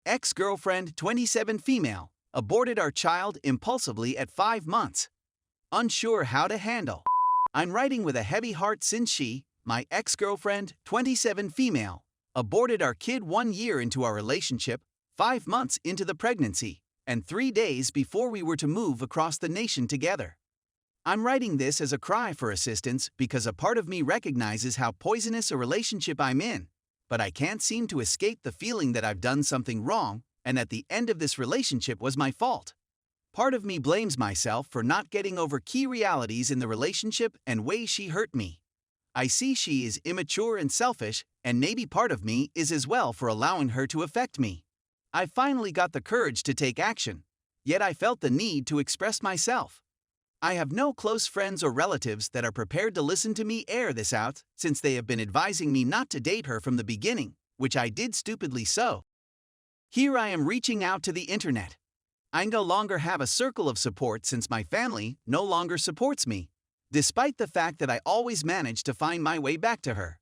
Ex-girlfriend 27 female, aborted our child impulsively at 5 months. Unsure how to handle. I'm writing with a heavy heart since she, my ex-girlfriend 27 female, aborted our kid 1 year into our relationship, 5 months into the pregnancy, and 3 days before we were to move across the nation together. I'm writing this as a cry for assistance because a part of me recognizes how poisonous a relationship I'm in, but I can't seem to escape the feeling that I've done something wrong and that the end of this relationship was my fault. Part of me blames myself for not getting over key realities in the relationship and ways she hurt me. I see she is immature and selfish, and maybe part of me is as well for allowing her to affect me. I finally got the courage to take action, yet I felt the need to express myself. I have no close friends or relatives that are prepared to listen to me air this out since they have been advising me not to date her from the beginning, which I did stupidly so. Here I am reaching out to the internet. I no longer have a circle of support since my family no longer supports me, despite the fact that I always manage to find my way back to her.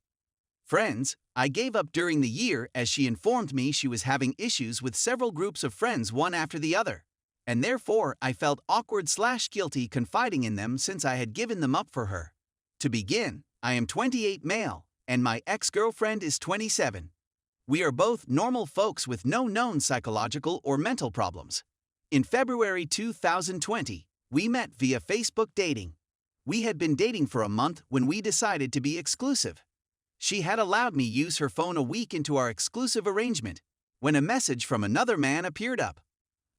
Friends, I gave up during the year as she informed me she was having issues with several groups of friends one after the other, and therefore I felt awkward/guilty confiding in them since I had given them up for her. To begin, I am 28 male, and my ex-girlfriend is 27. We are both normal folks with no known psychological or mental problems. In February 2020, we met via Facebook dating. We had been dating for a month when we decided to be exclusive. She had allowed me use her phone a week into our exclusive arrangement, when a message from another man appeared up.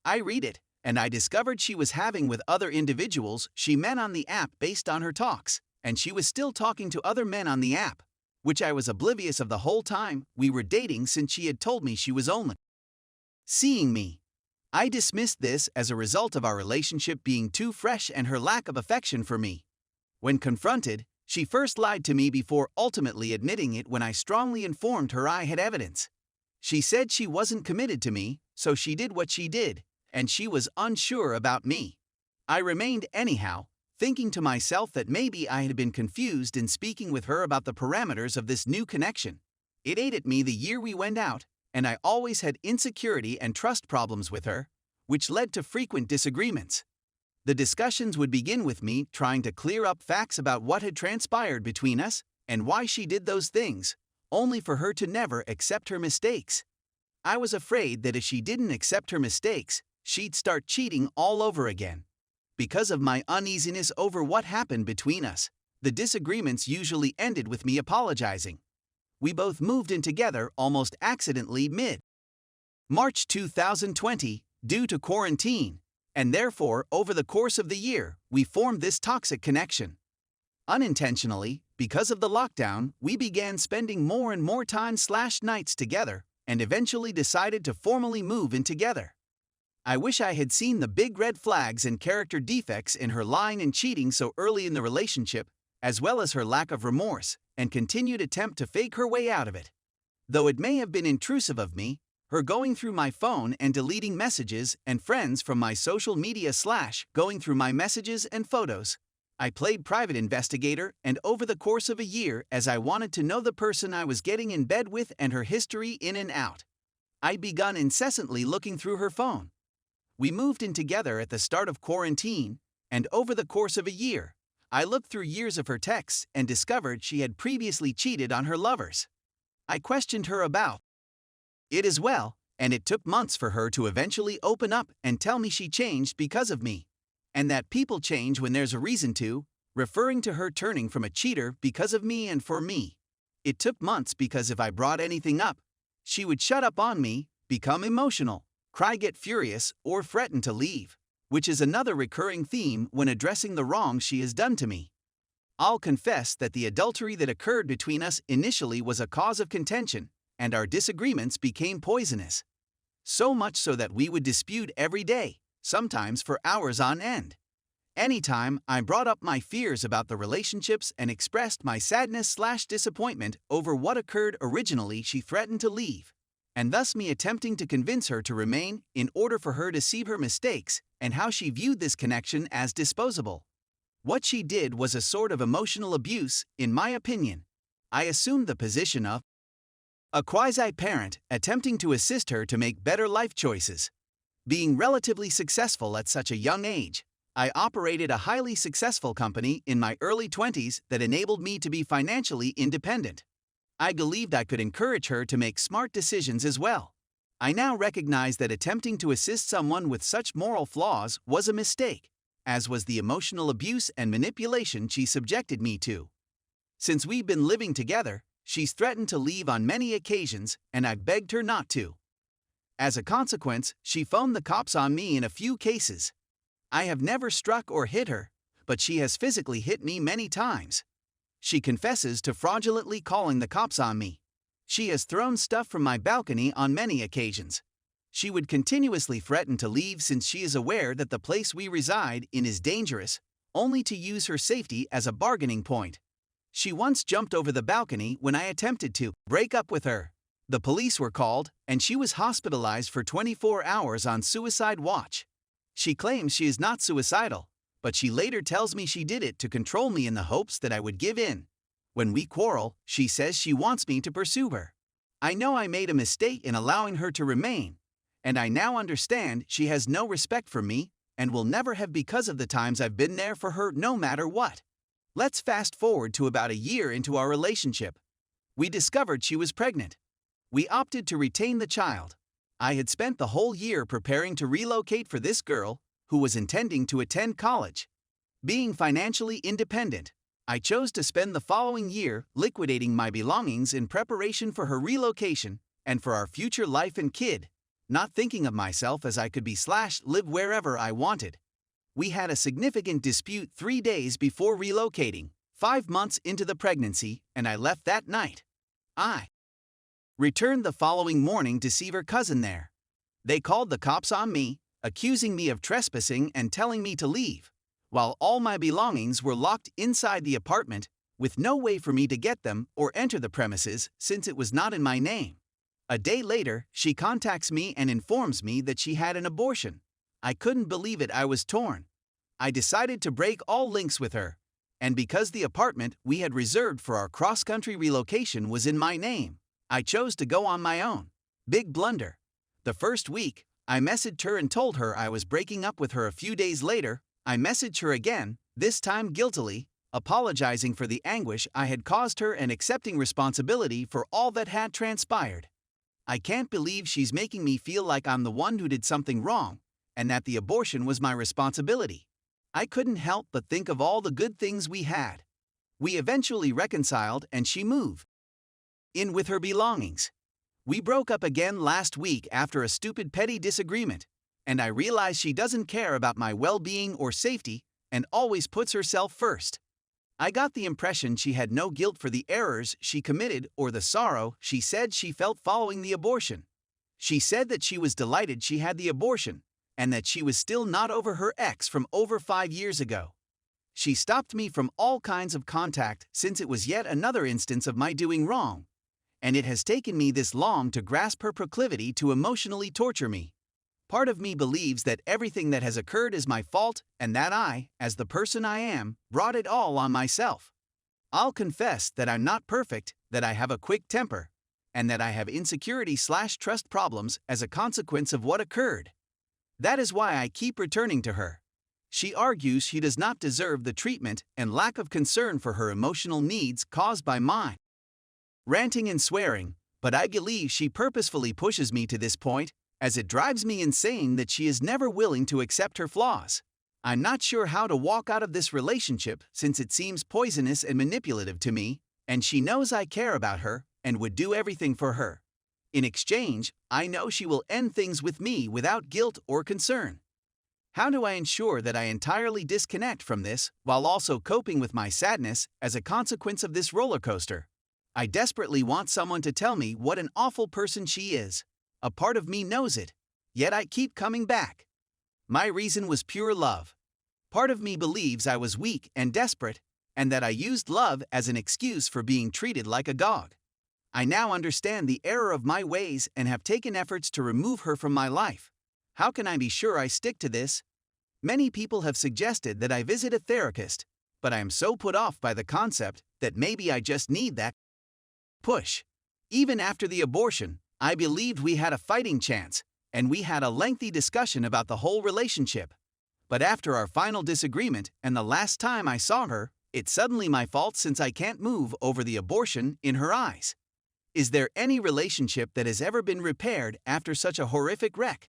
I read it, and I discovered she was having with other individuals she met on the app based on her talks, and she was still talking to other men on the app, which I was oblivious of the whole time we were dating since she had told me she was only seeing me. I dismissed this as a result of our relationship being too fresh and her lack of affection for me. When confronted, she first lied to me before ultimately admitting it when I strongly informed her I had evidence. She said she wasn't committed to me, so she did what she did, and she was unsure about me. I remained anyhow, thinking to myself that maybe I had been confused in speaking with her about the parameters of this new connection. It ate at me the year we went out, and I always had insecurity and trust problems with her, which led to frequent disagreements. The discussions would begin with me trying to clear up facts about what had transpired between us and why she did those things, only for her to never accept her mistakes. I was afraid that if she didn't accept her mistakes, she'd start cheating all over again. Because of my uneasiness over what happened between us, the disagreements usually ended with me apologizing. We both moved in together almost accidentally mid-March 2020 due to quarantine, and therefore over the course of the year, we formed this toxic connection. Unintentionally, because of the lockdown, we began spending more and more time/nights together and eventually decided to formally move in together. I wish I had seen the big red flags and character defects in her lying and cheating so early in the relationship, as well as her lack of remorse and continued attempt to fake her way out of it. Though it may have been intrusive of me, her going through my phone and deleting messages and friends from my social media/going through my messages and photos. I played private investigator, and over the course of a year, as I wanted to know the person I was getting in bed with and her history in and out, I begun incessantly looking through her phone. We moved in together at the start of quarantine, and over the course of a year, I looked through years of her texts and discovered she had previously cheated on her lovers. I questioned her about it as well, and it took months for her to eventually open up and tell me she changed because of me, and that people change when there's a reason to, referring to her turning from a cheater because of me and for me. It took months because if I brought anything up, she would shut up on me, become emotional, cry, get furious, or threaten to leave, which is another recurring theme when addressing the wrong she has done to me. I'll confess that the adultery that occurred between us initially was a cause of contention, and our disagreements became poisonous. So much so that we would dispute every day, sometimes for hours on end. Anytime I brought up my fears about the relationships and expressed my sadness/disappointment over what occurred originally, she threatened to leave, and thus me attempting to convince her to remain in order for her to see her mistakes and how she viewed this connection as disposable. What she did was a sort of emotional abuse, in my opinion. I assumed the position of A quasi-parent attempting to assist her to make better life choices. Being relatively successful at such a young age, I operated a highly successful company in my early 20s that enabled me to be financially independent. I believed I could encourage her to make smart decisions as well. I now recognize that attempting to assist someone with such moral flaws was a mistake, as was the emotional abuse and manipulation she subjected me to. Since we've been living together, she's threatened to leave on many occasions, and I've begged her not to. As a consequence, she phoned the cops on me in a few cases. I have never struck or hit her, but she has physically hit me many times. She confesses to fraudulently calling the cops on me. She has thrown stuff from my balcony on many occasions. She would continuously threaten to leave since she is aware that the place we reside in is dangerous, only to use her safety as a bargaining point. She once jumped over the balcony when I attempted to break up with her. The police were called, and she was hospitalized for 24 hours on suicide watch. She claims she is not suicidal, but she later tells me she did it to control me in the hopes that I would give in. When we quarrel, she says she wants me to pursue her. I know I made a mistake in allowing her to remain, and I now understand she has no respect for me and will never have because of the times I've been there for her no matter what. Let's fast forward to about a year into our relationship. We discovered she was pregnant. We opted to retain the child. I had spent the whole year preparing to relocate for this girl, who was intending to attend college. Being financially independent, I chose to spend the following year liquidating my belongings in preparation for her relocation and for our future life and kid, not thinking of myself as I could live wherever I wanted. We had a significant dispute 3 days before relocating, 5 months into the pregnancy, and I left that night. I returned the following morning to see her cousin there. They called the cops on me, accusing me of trespassing and telling me to leave, while all my belongings were locked inside the apartment, with no way for me to get them or enter the premises since it was not in my name. A day later, she contacts me and informs me that she had an abortion. I couldn't believe it. I was torn. I decided to break all links with her, and because the apartment we had reserved for our cross-country relocation was in my name, I chose to go on my own. Big blunder. The first week, I messaged her and told her I was breaking up with her. A few days later, I messaged her again, this time guiltily, apologizing for the anguish I had caused her and accepting responsibility for all that had transpired. I can't believe she's making me feel like I'm the one who did something wrong, and that the abortion was my responsibility. I couldn't help but think of all the good things we had. We eventually reconciled and she moved in with her belongings. We broke up again last week after a stupid petty disagreement, and I realize she doesn't care about my well-being or safety and always puts herself first. I got the impression she had no guilt for the errors she committed or the sorrow she said she felt following the abortion. She said that she was delighted she had the abortion, and that she was still not over her ex from over 5 years ago. She stopped me from all kinds of contact since it was yet another instance of my doing wrong, and it has taken me this long to grasp her proclivity to emotionally torture me. Part of me believes that everything that has occurred is my fault and that I, as the person I am, brought it all on myself. I'll confess that I'm not perfect, that I have a quick temper, and that I have insecurity/trust problems as a consequence of what occurred. That is why I keep returning to her. She argues she does not deserve the treatment and lack of concern for her emotional needs caused by mine ranting and swearing, but I believe she purposefully pushes me to this point, as it drives me insane that she is never willing to accept her flaws. I'm not sure how to walk out of this relationship since it seems poisonous and manipulative to me, and she knows I care about her and would do everything for her. In exchange, I know she will end things with me without guilt or concern. How do I ensure that I entirely disconnect from this while also coping with my sadness as a consequence of this roller coaster? I desperately want someone to tell me what an awful person she is. A part of me knows it, yet I keep coming back. My reason was pure love. Part of me believes I was weak and desperate, and that I used love as an excuse for being treated like a dog. I now understand the error of my ways and have taken efforts to remove her from my life. How can I be sure I stick to this? Many people have suggested that I visit a therapist, but I am so put off by the concept that maybe I just need that push. Even after the abortion, I believed we had a fighting chance, and we had a lengthy discussion about the whole relationship. But after our final disagreement and the last time I saw her, it's suddenly my fault since I can't move over the abortion in her eyes. Is there any relationship that has ever been repaired after such a horrific wreck?